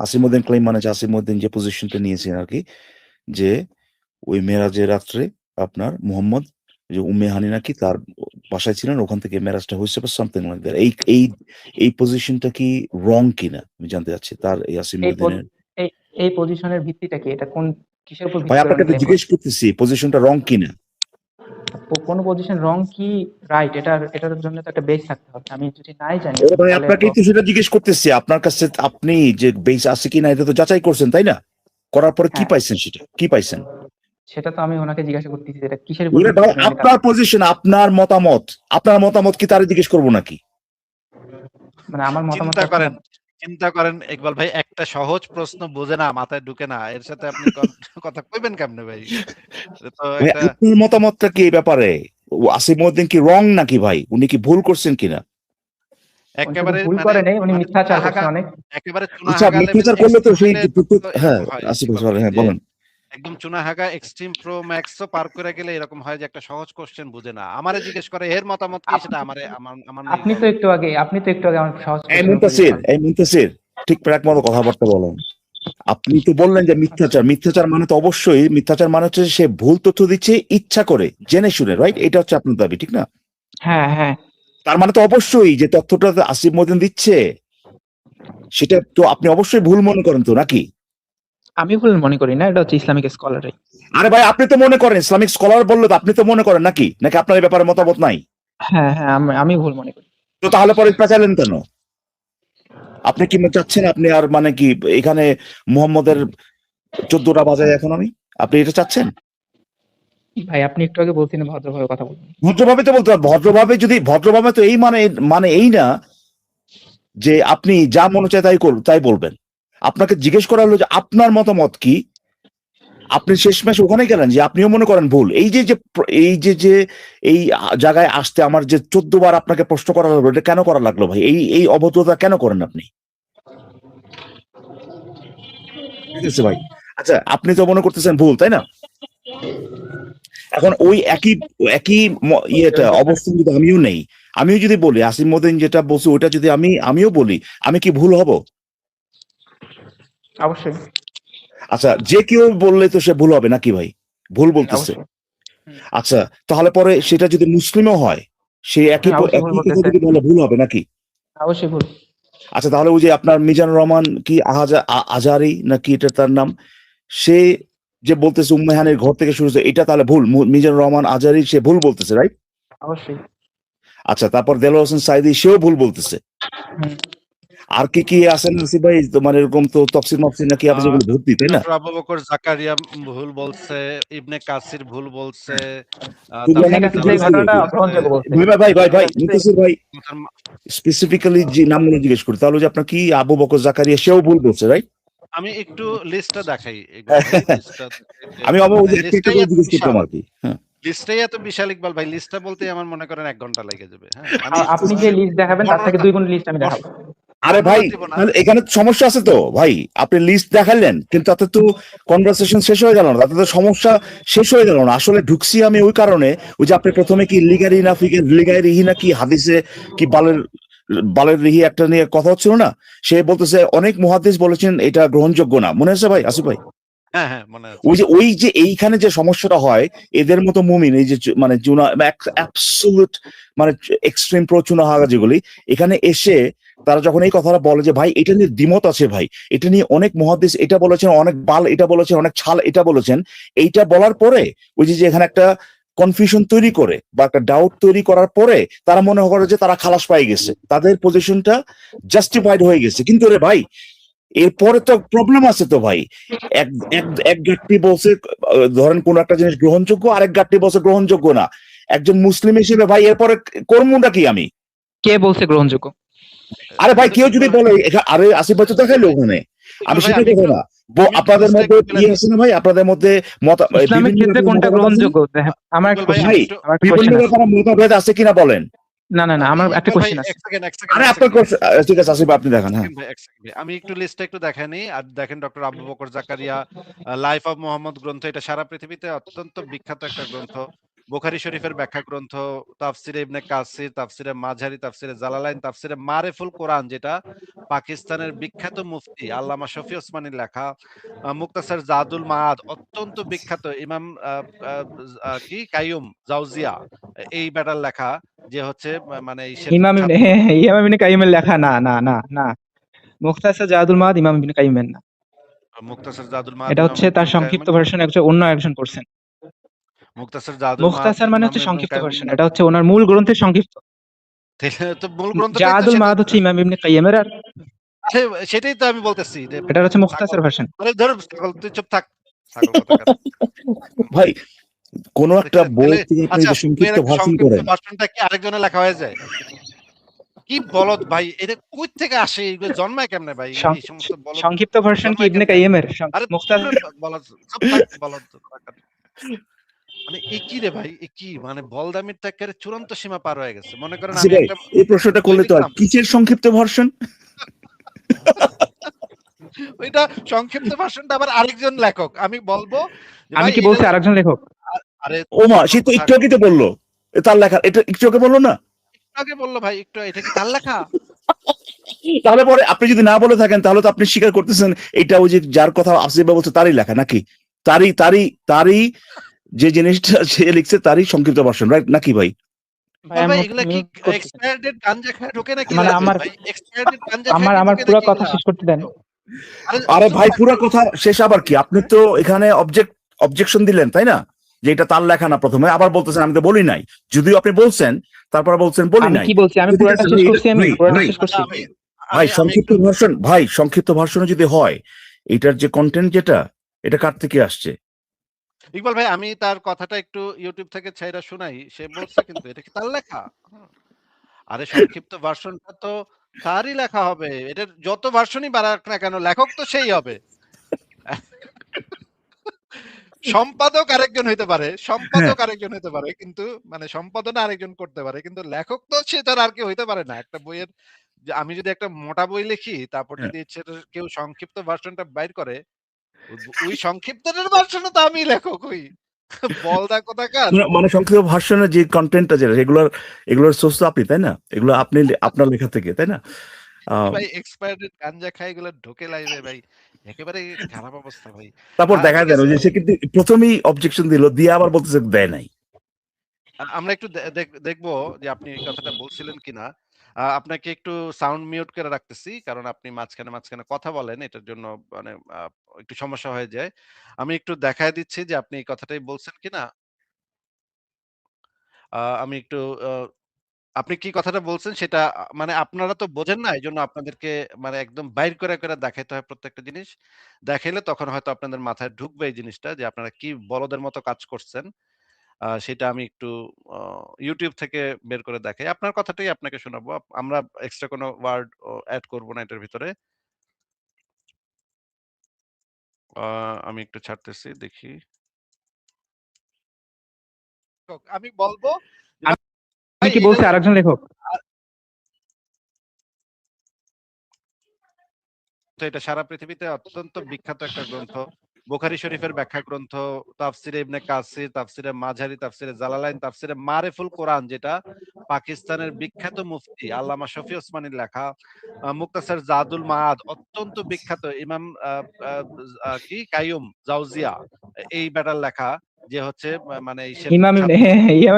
আসিফ মহিউদ্দিন ক্লেইম মানে যে আসিফ মহিউদ্দিন যে পজিশনটা নিয়েছেন আর কি, যে ওই মেরাজের রাত্রে আপনার মুহাম্মদ যে উম্মে হানি নাকি তার বাসায় ছিলেন, ওখান থেকে মেরাজটা হয়েছে বা সামথিং লাইক দ্যাট। এই পজিশনটা কি রং কিনা আমি জানতে চাচ্ছি তার, এই আসিফ এই মহিউদ্দিনের। এই এই পজিশনের ভিত্তিটা কি? এটা কোন কিসের উপর ভাই ভিত্তি করে আপনাকে উনি তো ক্লেম জিজ্ঞেস করছেন? করতেছি পজিশনটা রং কিনা। কোন পজিশন রং কি রাইট, এটার জন্য তো একটা বেস থাকতে হবে। আমি যদি নাই জানি ও ভাই, তাহলে তো আপনাকেই তো সেটা জিজ্ঞেস করতেছি, আপনার কাছে আপনি যে বেস আছে কিনা এটা তো যাচাই করছেন, তাই না? করার পরে কি হ্যাঁ, পাইছেন, সেটা কি পাইছেন? সেটা তো আমি ওনাকে জিজ্ঞাসা করতেছি যে এটা কিসের উপর ওরে ভিত্তি ভাই, করে উনি আপনার পজিশন, আপনার মতামত কি তারে জিজ্ঞেস করবো নাকি? মানে আমার মতামত চিন্তা করেন, চিন্তা করেন ইকবাল ভাই, একটা সহজ প্রশ্ন বোঝে না, মাথায় ঢুকে না, এর সাথে আপনি কথা কইবেন কেমনে ভাই? এটা তো ভাই একটা আপনার মতামতটা কি এই ব্যাপারে? আসিফ মহিউদ্দিন কি রং নাকি ভাই? উনি কি ভুল করছেন কিনা? উনি শুধু একেবারে ভুল মানে করে নেই, উনি মানে মিথ্যাচার করছে চুনাহাগা, অনেক। একেবারে আচ্ছা, চুনাহাগা লেভেল মিথ্যাচার করলে তো এক্সট্রিম সেই হলে হ্যাঁ, এরকম হয় আসিফ ভাই, ইকবাল ভাই, হ্যাঁ যে বলেন। একদম চুনাহাগা এক্সট্রিম প্রো ম্যাক্সও পার করে গেলে এরকম হয় যে একটা সহজ কোশ্চেন বুঝে না। আমারে জিজ্ঞেস করে এর মতামত কি, সেটা আমারে আমার নাই আপনি তো বলে। একটু আগে আমার সহজ এই কোশ্চেনের উপর মুনতাসির, ঠিক প্রাক মতো কথাবার্তা বলেন। আপনি তো বললেন যে মিথ্যাচার মানে তো অবশ্যই মিথ্যাচার মানে হচ্ছে সে ভুল তথ্য দিচ্ছে ইচ্ছা করে, জেনে শুনে, রাইট? এটা হচ্ছে আপনার দাবি, ঠিক না? হ্যাঁ, হ্যাঁ, তার মানে তো অবশ্যই যে তথ্যটা আসিফ মহিউদ্দিন দিচ্ছে সেটা তো আপনি অবশ্যই ভুল মনে করেন তো, নাকি? আমি ভুল মনে করি না, এটা হচ্ছে ইসলামিক স্কলারই। আরে ভাই, আপনি তো মনে করেন, ইসলামিক স্কলার বললে তো আপনি তো মনে করেন, নাকি নাকি আপনার এই ব্যাপারে মতামত নাই? হ্যাঁ, হ্যাঁ, আমি ভুল মনে করি। তো তাহলে পরে পেঁচালেন কেন? আপনি কি চাচ্ছেন আপনি আর মানে কি এখানে মুহাম্মদের 14টা বাজায় এখন আপনি এটা চাচ্ছেন? ভাই আপনি একটু আগে বলছিলেন ভদ্রভাবে কথা বলুন। ভদ্রভাবে তো বলতে হবে। ভদ্রভাবে তো এই মানে এই না যে আপনি যা মনে চায় তাই বলবেন। আপনাকে জিজ্ঞেস করা হলো যে আপনার মতামত কি, আপনি শেষমেশ ওখানে গেলেন যে আপনিও মনে করেন ভুল। এই যে এই জায়গায় আসতে আমার যে 14 বার আপনাকে প্রশ্ন করা লাগলো, এটা কেন করা লাগলো ভাই? এই অভদ্রতা কেন করেন আপনি? ঠিক আছে ভাই, আচ্ছা, আপনি তো মনে করতেছেন ভুল, তাই না? এখন ওই একই একই ইয়েটা অবস্থান যদি আমিও যদি বলি আসিফ মহিউদ্দিন যেটা বলছে ওটা যদি আমিও বলি, আমি কি ভুল হব? অবশ্যই, আচ্ছা, যে কেউ বললে তো সে ভুল হবে নাকি ভাই? ভুল বলতেছে। অবশ্যই, আচ্ছা, তাহলে পরে সেটা যদি মুসলিমও হয়, সে একই অবশ্যই ভুল একই কথা বলতেছে, যদি বলে ভুল হবে নাকি? অবশ্যই ভুল। আচ্ছা, তাহলে ওই যে আপনার মিজানুর রহমান কি আজারি নাকি এটা তার নাম, সে যে বলতেছে উম্মে হানির ঘর থেকে শুরু হয়েছে, এটা তাহলে ভুল? মিজানুর রহমান আজারি সে ভুল বলতেছে, রাইট? অবশ্যই। আচ্ছা, তারপর দেলোয়ার হোসেন সাইদি সেও ভুল বলতেছে। হুম। আর কি আছেন আসিফ ভাই, তোমার এরকম তো তফসির মফসির নাকি আপনি যেগুলো ভর্তি, তাই না? ডক্টর আবু বকর জাকারিয়া ভুল বলছে, ইবনে কাসির ভুল বলছে, ইবনে কাসির যে ঘটনাটা গ্রহণযোগ্য বলছে। ভাই মুতাসির ভাই স্পেসিফিক্যালি যে নামগুলো জিজ্ঞেস করি, তাহলে যে আপনার কি আবু বকর জাকারিয়া সেও ভুল বলছে, রাইট? আমি একটু লিস্টটা দেখাই আমি ওই একটা একটা করে জিজ্ঞেস করতাম আর কি। হ্যাঁ, লিস্টটাই এত বিশাল ইকবাল ভাই, লিস্টটা বলতে আমার মনে করেন 1 ঘন্টা লেগে যাবে। হ্যাঁ, আপনি যে লিস্ট দেখাবেন তার থেকে 2 গুণ লিস্ট আমি দেখাবো। আরে ভাই, এখানে তো সমস্যা আছে তো ভাই। আপনি লিস্ট দেখালেন কিন্তু তাতে তো কনভারসেশন শেষ হয়ে গেল না, তাতে তো সমস্যা শেষ হয়ে গেল না। আসলে ঢুকছি আমি ওই কারণে, ওই যে আপনি প্রথমে কি লিগারি না ফিগার লিগারি না কি হাদিসে কি বালের বালের রিহি একটা নিয়ে কথা হচ্ছিল না, সে বলতেছে অনেক মুহাদ্দিস বলেছেন এটা গ্রহণযোগ্য না, মনে আছে ভাই আসিফ ভাই? হ্যাঁ হ্যাঁ মনে আছে। ওই যে এইখানে যে সমস্যাটা হয়, এদের মতো মুমিন, এই যে মানে জুনা অ্যাবসলিউট মানে এক্সট্রিম প্রো চুনাহাগা যেগুলি এখানে এসে তারা যখন এই কথাটা বলে যে ভাই এটা নিয়ে দ্বিমত আছে, ভাই এটা নিয়ে অনেক মুহাদ্দিস এটা বলেছেন, অনেক বাল এটা বলেছেন, অনেক ছাল এটা বলেছেন, এইটা বলার পরে ওই যে এখানে একটা কনফিউশন তৈরি করে বা একটা ডাউট তৈরি করার পরে তারা মনে করে যে তারা খালাস পাই গেছে, তাদের পজিশনটা জাস্টিফাইড হয়ে গেছে। কিন্তু রে ভাই এরপরে তো প্রবলেম আছে তো ভাই, এক এক গাট্টি বলছে ধরেন কোন একটা জিনিস গ্রহণযোগ্য, আরেক গাট্টি বলছে গ্রহণযোগ্য না। একজন মুসলিম হিসেবে ভাই এরপরে কর্মটা কি আমি? কে বলছে গ্রহণযোগ্য? আরে ভাই কেউ যদি ইকবাল বলে আরে আসিফ ভাই তো দেখাইলো ওখানে, আমি ভাই, সেটা আমি দেখো একটু না আমি একটু আপনাদের mistake মধ্যে বলে ইয়ে আছে না ভাই, আপনাদের মধ্যে ইসলামের বিভিন্ন ক্ষেত্রে ব্যাপারে কোনটা মতভেদ আছে না? গ্রহণযোগ্য? আমার একটা ইকবাল ভাই, কোশ্চেন ভাই আমি আছে, একটু আমার একটা বিভিন্ন কোশ্চেন আছে। ব্যাপারে মতভেদ আছে কিনা বলেন? না, আমার একটা ইকবাল ভাই, কোশ্চেন আছে। এক সেকেন্ড আরে আপনার ঠিক আছে আসিফ আপনি দেখান। হ্যাঁ এক সেকেন্ড ভাই, আমি একটু লিস্টটা একটু দেখে নিই। আর দেখেন doctor Abu Bakr Zakaria life of Mohammad গ্রন্থ, এটা সারা পৃথিবীতে অত্যন্ত বিখ্যাত একটা গ্রন্থ। বুখারী শরীফের ব্যাখ্যা গ্রন্থ, তাফসিরে ইবনে কাসির, তাফসিরে মাঝারি, তাফসিরে জালালাইন, তাফসিরে মারিফুল কোরআন যেটা পাকিস্তানের বিখ্যাত মুফতি আল্লামা শফি ওসমানীর লেখা, মুক্তাসার জাদুল মাআদ অত্যন্ত বিখ্যাত ইমাম কি কাইয়ুম জাওজিয়া এই ব্যাটার লেখা, যে হচ্ছে মানে ইমাম ইবনে ইমাম ইবনে কাইয়িমের লেখা না। মুখতাসার জাদুল মাআদ ইমাম ইবনে কাইয়িমের না। মুক্তাসার জাদুল মাআদ এটা ইমাম হচ্ছে তার ইবনে সংক্ষিপ্ত কাইয়িমের না? ভার্সন অন্য একজন করছেন। মুক্তাসার জাদুল মাআদ মুখতাসার মানে ইমাম হচ্ছে ইবনে সংক্ষিপ্ত কাইয়িমের ভার্সন, না? এটা হচ্ছে ওনার মূল গ্রন্থের সংক্ষিপ্ত। তো মূল গ্রন্থটাই তো জাদুল সেটা। মাআদ হচ্ছে ইমাম ইবনে কাইয়িমের, আর আরে সেটাই তো আমি বলতেছি যে এটা হচ্ছে ছাগল। মুখতাসার ভার্সন। আরে ধর ছাগল, তুই চুপ থাক। ছাগল কোথাকার। ভাই কোন একটা বই থেকে আপনি আচ্ছা, যে সংক্ষিপ্ত বইয়ের একটা ভাষণ সংক্ষিপ্ত করেন, ভাষণটা কি আরেকজনের লেখা হয়ে যায়? কি বলদ ভাই, এটা কই থেকে আসে? এগুলো জন্মায় কেমনে ভাই? এই সমস্ত বলদ সংক্ষিপ্ত ভার্সন কি জন্মায় ইবনে কেমনে? কাইয়িমের? আরে মুখতাসার বলদ, চুপ থাক বলদ কোথাকার। মানে এ কি রে ভাই, এ কি মানে বলদামির তো একেবারে চূড়ান্ত সীমা পার হয়ে গেছে। মনে করেন আসিফ আমি ভাই একটা এই প্রশ্নটা বই করলে তো আর লিখলাম, কিসের সংক্ষিপ্ত ভার্সন? ওইটা সংক্ষিপ্ত ভাষণটা আবার আরেকজন লেখক। আমি বলবো যে আমি ভাই কি এটা বলছি আরেকজন লেখক? আরে ওমা ছাগল সে তো একটু কোথাকার। আগে তো বললো তার লেখা, এটা একটু আগে বললো না? আগে বললো ভাই, একটু এটা কি তার লেখা? তাহলে পরে আপনি যদি না বলে থাকেন তাহলে তো আপনি স্বীকার করতেছেন এটা ওই যে যার কথা আসিফ ভাই বলছে তারই লেখা, নাকি তারই যে জিনিসটা সে লিখছে তারই সংক্ষিপ্ত ভার্সন, রাইট নাকি ভাই? ভাই ভাই আমি এগুলা কি মিউট করতেছি। এক্সপায়ার ডেট গাঞ্জা খায় ঢোকে নাকি মানে লাইভে আমার ভাই? এক্সপায়ার ডেট গাঞ্জা খায় আমার কি ঢোকে পুরো নাকি কথা এগুলা? শেষ করতে দেন। আরে চুপ ভাই থাক পুরো ভাই। কথা শেষ আবার কি? আপনি তো এখানে অবজেকশন দিলেন তাই না, যে এটা তার লেখা না, প্রথমে আবার বলতেছেন আমি তো বলি নাই, যদিও আপনি বলছেন তারপর বলছেন বলি আমি নাই। কি বলছি? আমি ঠিক পুরোটা আছে শেষ ভাই, করছি, আমি ভাই, পুরোটা ভাই, শেষ আচ্ছা করছি। আমি ভাই আমি আমি সংক্ষিপ্ত একটু ভার্সন, ভাই সংক্ষিপ্ত ভার্সনে যদি হয় এটার যে কন্টেন্ট যেটা এটা কার থেকে আসছে? ইকবাল ভাই, আমি তার কথাটা একটু ইউটিউব থেকে ছাইড়া শুনাই। সে বলছে কিন্তু এটা কি তার লেখা? হুম। আরে সংক্ষিপ্ত ভার্সনটা তো তারই লেখা হবে। এটার যত ভার্সনই বানাক না কেন লেখক তো সেই হবে। সম্পাদক আরেকজন হইতে পারে, হ্যাঁ কিন্তু মানে সম্পাদনা আরেকজন করতে পারে। কিন্তু লেখক তো সে তার আর কেউ হইতে পারে না। একটা বইয়ের যে আমি যদি একটা মোটা বই লিখি, তারপর হ্যাঁ। যদি সেটার কেউ সংক্ষিপ্ত ভার্সনটা বাইর করে, ওই সংক্ষিপ্তটার ভার্সনও তো আমি লেখক হই। বলদা কোথাকার। মানে সংক্ষিপ্ত ভার্সনের যে কন্টেন্টটা যেটা এগুলোর সোর্স তো আপনি তাই না, এগুলো আপনি আপনার লেখা থেকে তাই না? আহ, ভাই এক্সপায়ার্ড গাঞ্জা খায় এগুলো ঢোকে লাইভে ভাই। একেবারে খারাপ অবস্থা ভাই। তারপর দেখা ঠিক যায় আছে। যে সে কিন্তু প্রথমেই অবজেকশন দিল দিয়ে আবার বলতেছে দেয় নাই। আমরা একটু দেখবো যে আপনি এই কথাটা বলছিলেন কিনা। আপনাকে একটু সাউন্ড মিউট করে রাখতেছি। কারণ আপনি মাঝখানে কথা বলেন। এটার জন্য মানে একটু সমস্যা হয়ে যায়। আমি একটু দেখায় দিচ্ছি যে আপনি এই কথাটাই বলছেন কিনা। আমি একটু আ আপনি কি কথাটা বলছেন সেটা মানে আপনারা তো বোঝেন না। এজন্য আপনাদেরকে মানে একদম বাইর করে দেখাইতে হয় প্রত্যেকটা জিনিস। দেখাইলে তখন হয়তো আপনাদের মাথায় ঢুকবে এই জিনিসটা যে আপনারা কি বলদের মতো কাজ করছেন। সেটা আমি একটু আ YouTube থেকে বের করে দেখাই। আপনার কথাটাই আপনাকে শোনাবো। আমরা এক্সট্রা কোনো ওয়ার্ড এড করব না এটার ভিতরে। আ আমি একটু ছাড়তেছি দেখি। আমি বলব যে আমি ভাই কি এটা বলছি আরেকজন লেখক? তো এটা সারা পৃথিবীতে অত্যন্ত বিখ্যাত একটা গ্রন্থ। বুখারী শরীফের ব্যাখ্যা গ্রন্থ, তাফসিরে ইবনে কাসির, তাফসিরে মাঝারি, তাফসিরে জালালাইন, তাফসিরে মারিফুল কোরআন, যেটা পাকিস্তানের বিখ্যাত মুফতি আল্লামা শফি ওসমানীর লেখা, মুক্তাসার জাদুল মাআদ, অত্যন্ত বিখ্যাত ইমাম কি কাইয়ুম জাওজিয়া, এই ব্যাটার লেখা, যে হচ্ছে মানে ইমাম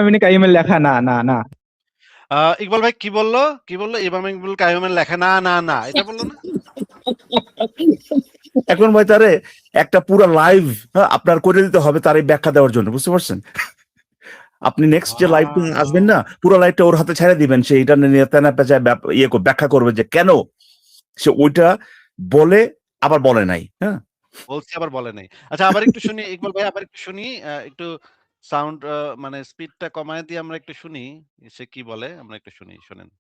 ইবনে কাইয়িমের লেখা না না না। ইকবাল ভাই কি বললো? কি বললো? ইমাম ইবনুল কাইয়ুমের লেখা না না না, এটা বললো না? এখন ভাই তারে একটা পুরো লাইভ আপনার করে দিতে হবে তার এই ব্যাখ্যা দেওয়ার জন্য, বুঝতে পারছেন? আপনি নেক্সট যে লাইভ আসবেন না, পুরো লাইভটা ওর হাতে ছেড়ে দিবেন, সে এটা নিয়ে তেনা পেঁচায় ব্যাখ্যা করবে যে কেন সে ওইটা বলে আবার বলে নাই। হ্যাঁ, বলছি আবার বলে নাই। আচ্ছা, আবার একটু শুনি ইকবাল ভাই, আবার একটু শুনি, একটু সাউন্ড মানে স্পিডটা কমায় দিয়ে আমরা একটু শুনি সে কি বলে, আমরা একটু শুনি, শুনেন।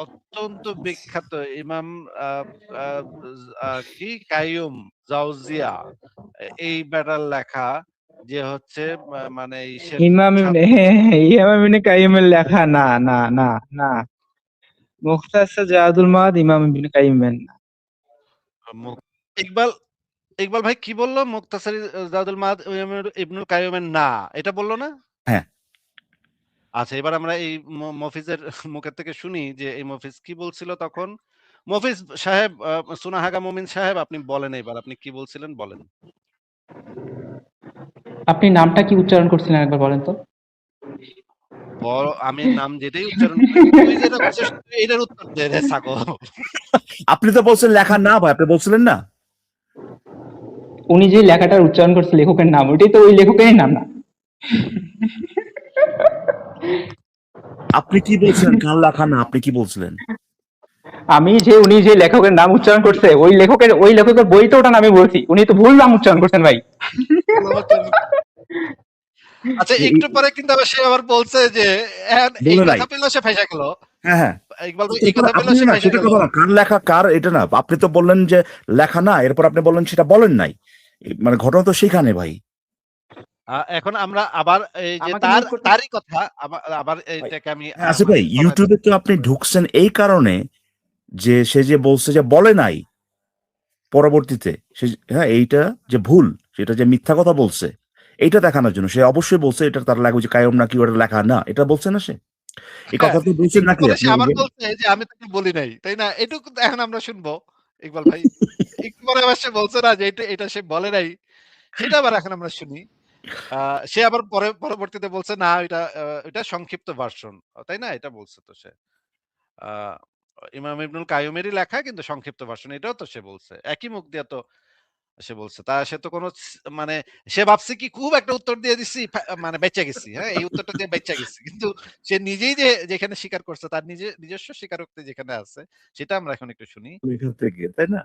অত্যন্ত বিখ্যাত ইমাম আহ, আহ, কি কাইয়ুম জাওজিয়া, এই ব্যাটার লেখা, যে হচ্ছে মানে ইমাম ইবনে কাইয়িমের লেখা না না না না। মুখতাসার জাদুল মাআদ ইমাম ইবনে কাইয়িমের না। ইকবাল ইকবাল ভাই কি বললো? মুক্তাসার জাদুল মাআদ ইবনুল কাইয়ুমের না, এটা বললো না? হ্যাঁ। আচ্ছা, এবার আমরা এই মফিজের মুখের থেকে শুনি যে এই মফিজ কি বলছিল তখন। মফিজ সাহেব, সুনাহাগা মুমিন সাহেব, আপনি বলেন, এবার আপনি কি বলছিলেন বলেন। আপনি নামটা কি উচ্চারণ করছিলেন একবার বলেন তো? আমি নাম যেটাই উচ্চারণ করি, তুই যেটা বলছিস এটার উত্তর দে রে ছাগল। আপনি তো বলছেন লেখা না ভাই, আপনি বলছিলেন না? উনি যে লেখাটার উচ্চারণ করছে লেখকের নাম, ওইটাই তো ওই লেখকেরই নাম না? আপনি কি বলছিলেন কার লেখা না? আপনি কি বলছিলেন? উনি যে লেখকের নাম উচ্চারণ করছে ওই লেখকের বই তো ওটা আমি বলছি, উনি তো ভুল নাম উচ্চারণ করছেন ভাই। আচ্ছা, একটু পরে কিন্তু আবার সে আবার বলছে যে এই বলে নাই। কথা পেলো সে ফাইসা গেল। হ্যাঁ হ্যাঁ, ইকবাল ভাই এই কথা পেলো আপনি সে না ফাইসা সেটা গেল। কথা না, কার লেখা কার এটা না, আপনি তো বললেন যে লেখা না, এরপর আপনি বললেন সেটা বলেন নাই, মানে ঘটনা তো সেখানে ভাই। এখন আমরা আবার এই যে আমাকে mute করতে- তারই কথা আবার এইটাকে আমি আচ্ছা ভাই, ইউটিউবে তো আপনি ঢুকছেন এই কারণে যে সে যে বলছে যে বলে নাই, পরবর্তীতে সে হ্যাঁ এইটা যে ভুল, সেটা যে মিথ্যা কথা বলছে, এইটা দেখানোর জন্য সে অবশ্যই বলছে এটা তার লাগবে যে কায়ম নাকি ওটা লেখা না, এটা বলছে না সে? এই কথা তো বলছেন নাকি পরে সে আপনি? আবার বলছে যে আমি তোকে বলি নাই, তাই না? এটুকু তো এখন আমরা শুনবো ইকবাল ভাই। একটু পরে আবার সে বলছে না যে এটা সে বলে নাই, সেটা আবার এখন আমরা শুনি। সে আবার পরবর্তীতে বলছে না এটা সংক্ষিপ্ত ভার্সন, তাই না? এটা বলছে তো সে ইমাম ইবনুল কাইয়ুমেরই লেখা কিন্তু সংক্ষিপ্ত ভার্সন, এটাও তো সে বলছে একই মুখ দিয়ে তো সে বলছে। সে তো কোনো মানে সে ভাবছে কি খুব একটা উত্তর দিয়ে দিচ্ছি, মানে বেঁচে গেছি, হ্যাঁ এই উত্তরটা দিয়ে বেঁচে গেছি, কিন্তু সে নিজেই যেখানে স্বীকার করছে, তার নিজস্ব স্বীকারোক্তি যেখানে আছে, সেটা আমরা এখন একটু শুনি। এখান থেকে তাই না?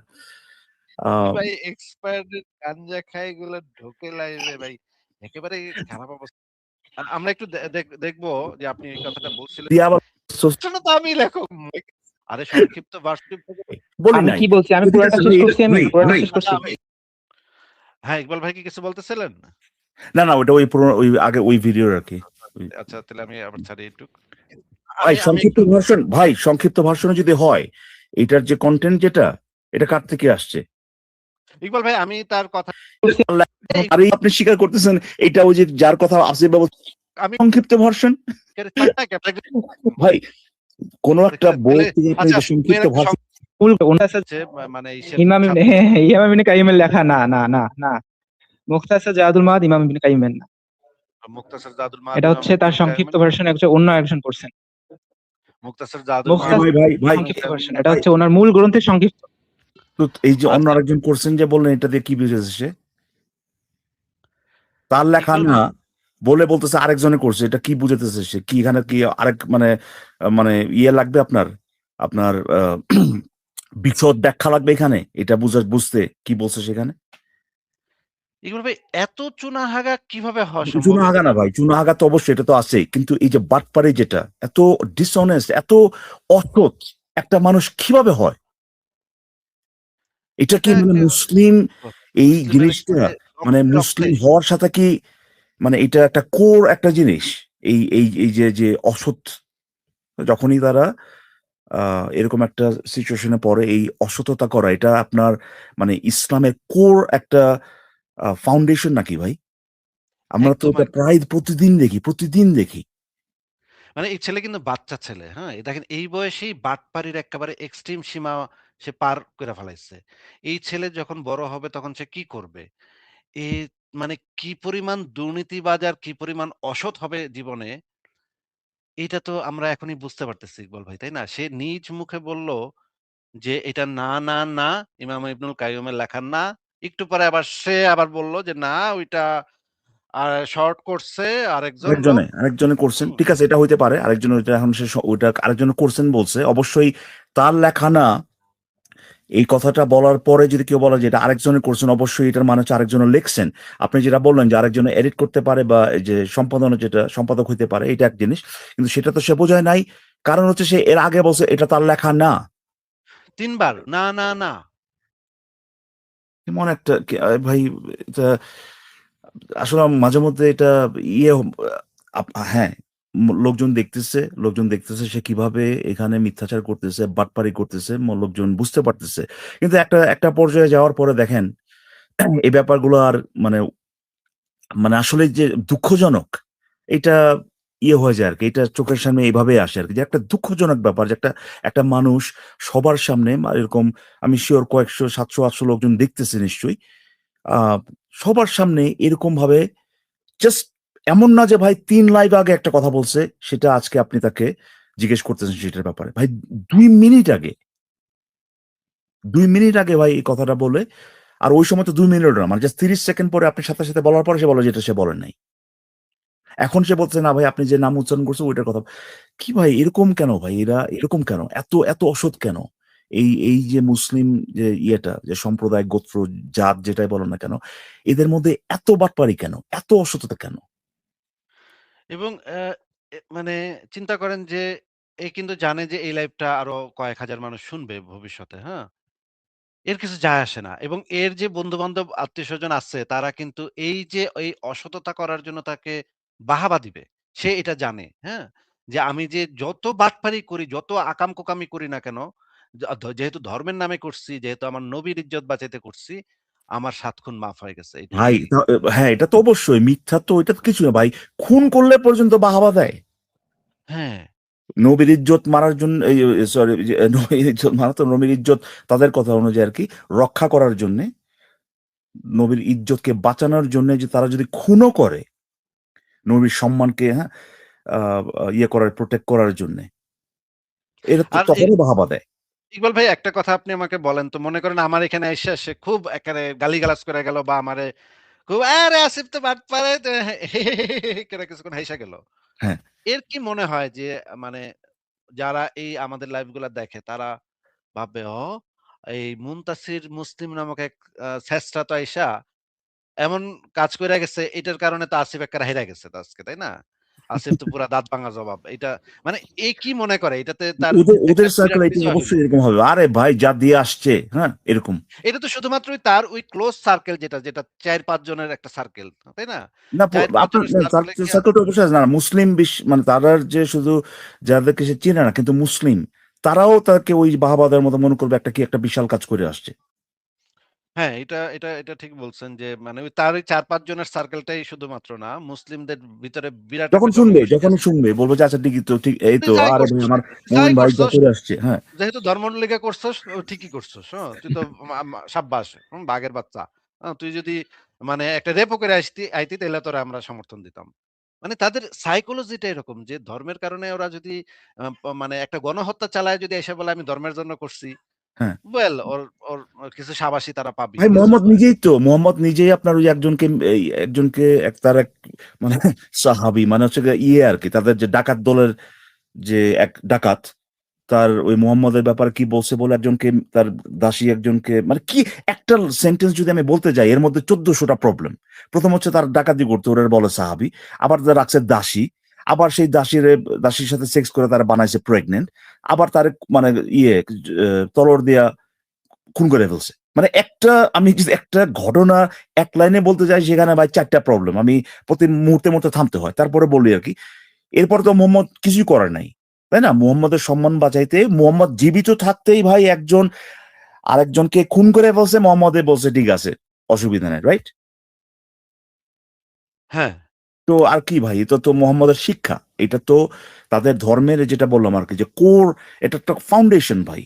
ভাই এক্সপায়ার্ড গাঞ্জা খাই গুলো ঢোকে লাইভে ভাই, একেবারে খারাপ অবস্থা। আমরা একটু দেখবো যে আপনি এই কথাটা বলছিলেন। দিয়ে আবার শোনো তো, আমি লেখক। আরে সংক্ষিপ্ত ভার্সন বলি আমি নাই। কি বলছি? আমি পুরোটা শেষ করছি, পুরোটা শেষ করছি। হ্যাঁ, ইকবাল ভাই কি কিছু বলতেছিলেন? না না, ওটা ওই পুরো ওই আগে ওই ভিডিওর আর কি। আচ্ছা, তাহলে আমি আবার ছাড়ি একটু। ভাই সংক্ষিপ্ত ভার্সন, ভাই সংক্ষিপ্ত ভার্সনে যদি হয়, এটার যে কন্টেন্ট যেটা, এটা কার থেকে আসছে? ইকবাল ভাই আমি তার কথা আর আপনি স্বীকার করতেছেন এটা ওই যে যার কথা আসিফ বাবু, আমি সংক্ষিপ্ত ভার্সন। ভাই কোন একটা বই থেকে আপনি যে সংক্ষিপ্ত ভার্সন, মানে ইমাম ইবনে কাইয়িমের লেখা না না না না। মুখতাসার জাদুল মাআদ ইমাম ইবনে কাইয়িমের না। মুক্তাসার জাদুল মাআদ এটা হচ্ছে তার সংক্ষিপ্ত ভার্সন, অন্য একজন করছেন। মুক্তাসার জাদুল ভাই ভাই ভাই সংক্ষিপ্ত ভার্সন, এটা হচ্ছে ওনার মূল গ্রন্থের সংক্ষিপ্ত। তো এই যে অন্য আরেকজন করছেন যে বললেন, এটা দিয়ে কি বুঝেছে সে? তার লেখা না বলে বলতেছে আরেকজনে করছে, এটা কি বুঝাতেছে সে? কি এখানে কি আরেক মানে মানে ইয়ে লাগবে আপনার আপনার বিশদ ব্যাখ্যা লাগবে এখানে এটা বুঝতে কি বলছে সেখানে? ইকবাল ভাই এত চুনাহাগা কিভাবে হওয়া সম্ভব? চুনাহাগা না ভাই, চুনাহাগা তো অবশ্যই এটা তো আছেই, কিন্তু এই যে বাটপারি যেটা এত ডিসঅনেস্ট, এত অসৎ একটা মানুষ কিভাবে হয়? এটা কি মানে মুসলিম এই জিনিসটা মানে মুসলিম হওয়ার সাথে কি মানে এটা একটা কোর একটা জিনিস, এই এই এই যে যে অসৎ, যখনই তারা এরকম একটা সিচুয়েশনে পড়ে এই অসততা করা, এটা আপনার মানে ইসলামের কোর একটা ফাউন্ডেশন নাকি ভাই? আমরা তো একদম এটা একদম। প্রায় প্রতিদিন দেখি। মানে এই ছেলে কিন্তু বাচ্চা ছেলে, হ্যাঁ? দেখেন এই বয়সেই বাটপারির এক্কেবারে এক্সট্রিম সীমা সে পার করে ফেলাইছে। এই ছেলে যখন বড় হবে তখন সে কি করবে? এ মানে কি পরিমাণ দুর্নীতিবাজ আর কি পরিমাণ অসৎ হবে জীবনে, এইটা তো আমরা এখনই বুঝতে পারতেছি ইকবাল ভাই, তাই না? সে নিজ মুখে বলল যে, "এটা না, না, না, ইমাম ইবনুল কাইয়্যুমের লেখা না।" একটু পরে আবার সে আবার বলল যে, "না, ওইটা শর্ট করছে আরেকজন লোক।" আরেকজনে করছেন। হুম। ঠিক আছে, এটা হইতে পারে। আরেকজন ওইটা এখন সে ওইটা আরেকজনে করছেন বলছে। অবশ্যই তার লেখা না, এই কথাটা বলার পরে যদি কেউ বলে যে এটা আরেকজনে করছেন, অবশ্যই এটার মানে হচ্ছে আরেকজনে লিখছেন। আপনি যেটা বললেন যে আরেকজনে এডিট করতে পারে বা এই যে সম্পাদনা যেটা সম্পাদক হইতে পারে, এটা এক জিনিস। কিন্তু সেটা তো সে বোঝায় নাই। কারণ হচ্ছে সে এর আগে বলছে এটা তার লেখা না। ৩ বার না, না, না। এমন একটা ভাই, এটা আসলে মাঝে মধ্যে এটা ইয়ে হ্যাঁ, লোকজন দেখতেছে সে কিভাবে এখানে মিথ্যাচার করতেছে, বাটপারি করতেছে, লোকজন বুঝতে পারতেছে। কিন্তু একটা একটা পর্যায়ে যাওয়ার পরে দেখেন এই ব্যাপারগুলো আর মানে মানে আসলে যে দুঃখজনক, এটা হয়ে যায় আরকি। এটা চোখের সামনে এভাবে আসে আরকি। যে একটা দুঃখজনক ব্যাপার যে একটা একটা মানুষ সবার সামনে এরকম, আমি সিউর কয়েকশো, ৭০০, ৮০০ লোকজন দেখতেছে নিশ্চয়ই। আ সবার সামনে এরকমভাবে জাস্ট, এমন না যে ভাই ৩ লাইভ আগে একটা কথা বলছে, সেটা আজকে আপনি তাকে জিজ্ঞেস করতেছেন সেটার ব্যাপারে। ভাই ২ মিনিট আগে, ২ মিনিট আগে ভাই এই কথাটা বলে, আর ওই সময় তো ২ মিনিটও না। মানে জাস্ট ৩০ সেকেন্ড পরে আপনি সাথে বলার পরে সে বলে যে এটা সে বলেন নাই। এখন সে বলছে, "না ভাই আপনি যে নাম উচ্চারণ করছেন ওইটার কথা।" কি ভাই এরকম কেন ভাই? এরা এরকম কেন? এত অসৎ কেন? এই যে মুসলিম যে যে সম্প্রদায়, গোত্র, জাত যেটাই বলেন না কেন, এদের মধ্যে এত বাটপারি কেন? এত অসততা কেন? এবং মানে চিন্তা করেন যে এ কিন্তু জানে যে এই লাইভটা আরো কয়েক হাজার মানুষ শুনবে ভবিষ্যতে, হ্যাঁ? এর কিছু যায় আসে না। এবং এর যে বন্ধু-বান্ধব, আত্মীয়স্বজন আছে তারা কিন্তু এই যে এই অসততা করার জন্য তাকে বাহাবা দিবে। সে এটা জানে, হ্যাঁ? যে আমি যে যত বাটপারি করি, যত আকাম-কুকামি করি না কেন, যেহেতু ধর্মের নামে করছি, যেহেতু আমার নবীর ইজ্জত বাঁচাইতে করছি, আমার ৭ খুন মাফ হয়ে গেছে। ভাই এই হ্যাঁ, এটা তো অবশ্যই মিথ্যা, তো এটা তো কিছু না ভাই। খুন করলে পর্যন্ত বাহাবা দেয়। হ্যাঁ। নবীর ইজ্জত মারার জন্য, সরি, নবীর ইজ্জত মারা তো, নবীর ইজ্জত তাদের কথা অনুযায়ী আরকি রক্ষা করার জন্যে, নবীর ইজ্জতকে বাঁচানোর জন্যে যে তারা যদি খুনও করে, নবীর সম্মানকে, হ্যাঁ, আ আ ইয়ে করার, প্রটেক্ট করার জন্যে, এরা তো আর তখনও বাহাবা দেয়। ইকবাল ভাই, একটা কথা আপনি আমাকে বলেন তো, মনে করেন আমার এখানে আইসা সে খুব একেবারে গালিগালাজ করে গেল বা আমারে খুব "আরে আসিফ তো বাটপারে" করে কিছুক্ষণ হাইসা গেল। হ্যাঁ। এর কি মনে হয় যে মানে যারা এই আমাদের লাইভ গুলা দেখে তারা ভাববে, এই মুনতাসির মুসলিম নামক এক ছেঁচড়া তো আইসা এমন কাজ কইরা গেছে, এটার কারণে তো আসিফ এক্কারে হাইরা গেছে তো আজকে, তাই না? আসিফ তো পুরা দাঁত ভাঙা জবাব। এটা মানে এ কি মনে করে এটাতে তার একটা ওদের সার্কেল বিরাট এটা বিজয় হইল। অবশ্যই এরকম হবে। আরে ভাই যা দিয়ে আসছে, হ্যাঁ? এরকম। এটা তো শুধুমাত্রই তার ওই ক্লোজ সার্কেল, যেটা ৪-৫ জনের একটা সার্কেল, তাই না? না, ৪-৫ আপনার জনের সার্কেলে কি আর সার্কেলটা অবশ্যই আছে। না, মুসলিম মানে তারা যে শুধু যাদেরকে সে চেনে না কিন্তু মুসলিম, তারাও তাকে ওই বাহাবাদের মতো মনে করবে একটা কি একটা বিশাল কাজ করে আসছে। হ্যাঁ, এটা ঠিক বলছেন যে মানে ওই তার ওই ৪-৫ জনের সার্কেলটাই শুধুমাত্র না, মুসলিমদের ভিতরে বিরাট একটা জনগোষ্ঠী যখনই আছে। শুনবে বলবে যে আচ্ছা ঠিকই তো, ঠিক এই তুই তো, যাই আরে ভাই করছস, আমার যাই মুমিন ভাই যা করছস, করে আসছে। হ্যাঁ। যেহেতু ধর্মের লিগে করছস, ঠিকই করছস। তুই তো সাব্বাস, বাঘের বাচ্চা। তুই যদি মানে একটা রেপও করে আইতি তাইলে তোরে আমরা সমর্থন দিতাম। মানে তাদের সাইকোলজিটা এরকম যে ধর্মের কারণে ওরা যদি মানে একটা গণহত্যা চালায়, যদি এসে বলে আমি ধর্মের জন্য করছি, হ্যাঁ। ওয়েল ওর ওর ওর কিছু সাবাসী তারা পাবি। ভাই কিছু মোহাম্মদ নিজেই আপনার ওই একজনকে তার এক মানে সাহাবী, মানে হচ্ছে গিয়ে আরকি, তাদের যে ডাকাত দলের যে এক ডাকাত, তার ওই মোহাম্মদের ব্যাপারে কি বলছে বলে একজনকে, তার দাসী একজনকে, মানে কি একটা সেন্টেন্স যদি আমি বলতে যাই এর মধ্যে ১৪০০টা প্রবলেম। প্রথম হচ্ছে তার ডাকাতি করতে ওরা বলে সাহাবী, আবার তার রাখছে দাসী, আবার সেই দাসীর সাথে সেক্স করে তারা বানাইছে প্রেগনেন্ট, আবার তার মানে তলোয়ার দিয়া খুন করে ফেলছে। মানে আমি যদি একটা ঘটনা এক লাইনে বলতে যাই সেখানে ভাই ৪টা প্রবলেম। আমি প্রতি মুহূর্তে থামতে হয়। তারপরে বলি আরকি। এরপরে তো মোহাম্মদ কিছুই করে নাই। তাই না? মোহাম্মদের সম্মান বাঁচাইতে মোহাম্মদ জীবিত থাকতেই ভাই একজন আরেকজনকে খুন করে ফেলছে, মোহাম্মদে বলছে ঠিক আছে, অসুবিধা নাই, রাইট? হ্যাঁ তো আর কি ভাই, এটা তো মোহাম্মদের শিক্ষা, এটা তো তাদের ধর্মের যেটা বললাম আর কি, যে কোর, এটা একটা ফাউন্ডেশন ভাই।